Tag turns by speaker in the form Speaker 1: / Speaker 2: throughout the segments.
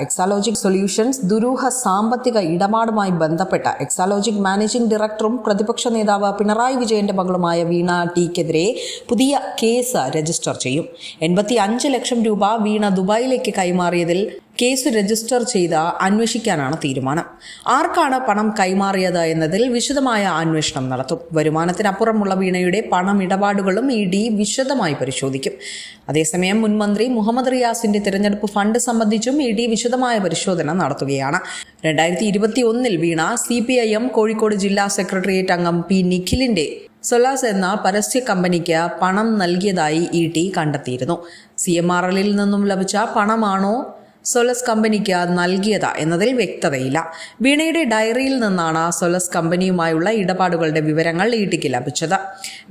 Speaker 1: Exalogic solutions ദുരൂഹ സാമ്പത്തിക ഇടപാടുമായി ബന്ധപ്പെട്ട എക്സാലോജിക് മാനേജിംഗ് ഡയറക്ടറും പ്രതിപക്ഷ നേതാവ് പിണറായി വിജയന്റെ മകളുമായ വീണ ടിക്കെതിരെ പുതിയ കേസ് രജിസ്റ്റർ ചെയ്യും. 85 ലക്ഷം രൂപ വീണ ദുബായിലേക്ക് കൈമാറിയതിൽ കേസ് രജിസ്റ്റർ ചെയ്ത് അന്വേഷിക്കാനാണ് തീരുമാനം. ആർക്കാണ് പണം കൈമാറിയത് എന്നതിൽ വിശദമായ അന്വേഷണം നടത്തും. വരുമാനത്തിനപ്പുറമുള്ള വീണയുടെ പണമിടപാടുകളും ED വിശദമായി പരിശോധിക്കും. അതേസമയം മുൻ മന്ത്രി മുഹമ്മദ് റിയാസിന്റെ തിരഞ്ഞെടുപ്പ് ഫണ്ട് സംബന്ധിച്ചും ED വിശദമായ പരിശോധന നടത്തുകയാണ്. 2021 വീണ CPIM കോഴിക്കോട് ജില്ലാ സെക്രട്ടേറിയറ്റ് അംഗം P. നിഖിലിന്റെ സൊലാസ് എന്ന പരസ്യ കമ്പനിക്ക് പണം നൽകിയതായി ED കണ്ടെത്തിയിരുന്നു. CMRL നിന്നും ലഭിച്ച പണമാണോ സൊലസ് കമ്പനിക്ക് നൽകിയത് എന്നതിൽ വ്യക്തതയില്ല. വീണയുടെ ഡയറിയിൽ നിന്നാണ് സൊലസ് കമ്പനിയുമായുള്ള ഇടപാടുകളുടെ വിവരങ്ങൾ EDക്ക് ലഭിച്ചത്.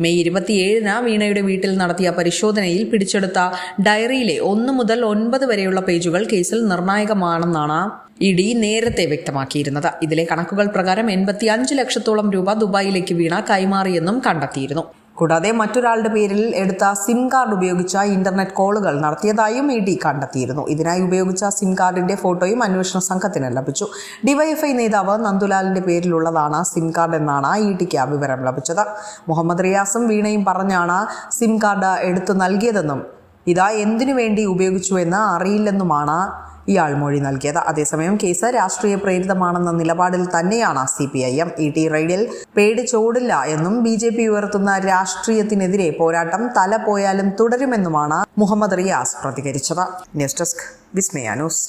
Speaker 1: മെയ് 27 വീണയുടെ വീട്ടിൽ നടത്തിയ പരിശോധനയിൽ പിടിച്ചെടുത്ത ഡയറിയിലെ 1 മുതൽ 9 വരെയുള്ള പേജുകൾ കേസിൽ നിർണായകമാണെന്നാണ് ED നേരത്തെ വ്യക്തമാക്കിയിരുന്നത്. ഇതിലെ കണക്കുകൾ പ്രകാരം 85 ലക്ഷത്തോളം രൂപ ദുബായിലേക്ക് വീണ കൈമാറിയെന്നും കണ്ടെത്തിയിരുന്നു. കൂടാതെ മറ്റൊരാളുടെ പേരിൽ എടുത്ത സിം കാർഡ് ഉപയോഗിച്ച ഇന്റർനെറ്റ് കോളുകൾ നടത്തിയതായും ED കണ്ടെത്തിയിരുന്നു. ഇതിനായി ഉപയോഗിച്ച സിം കാർഡിന്റെ ഫോട്ടോയും അന്വേഷണ സംഘത്തിന് ലഭിച്ചു. DYFI നേതാവ് നന്ദുലാലിന്റെ പേരിലുള്ളതാണ് സിം കാർഡ് എന്നാണ് EDക്ക് വിവരം ലഭിച്ചത്. മുഹമ്മദ് റിയാസും വീണയും പറഞ്ഞാണ് സിം കാർഡ് എടുത്തു നൽകിയതെന്നും ഇത് എന്തിനു വേണ്ടി ഉപയോഗിച്ചുവെന്ന് അറിയില്ലെന്നുമാണ് ഇയാൾ മൊഴി നൽകിയത്. അതേസമയം കേസ് രാഷ്ട്രീയ പ്രേരിതമാണെന്ന നിലപാടിൽ തന്നെയാണ് CPIM. ED റെയ്ഡിൽ പേടിച്ചോടില്ല എന്നും BJP ഉയർത്തുന്ന രാഷ്ട്രീയത്തിനെതിരെ പോരാട്ടം തല പോയാലും തുടരുമെന്നുമാണ് മുഹമ്മദ് റിയാസ് പ്രതികരിച്ചത്. ന്യൂസ് ഡെസ്ക് വിസ്മയ ന്യൂസ്.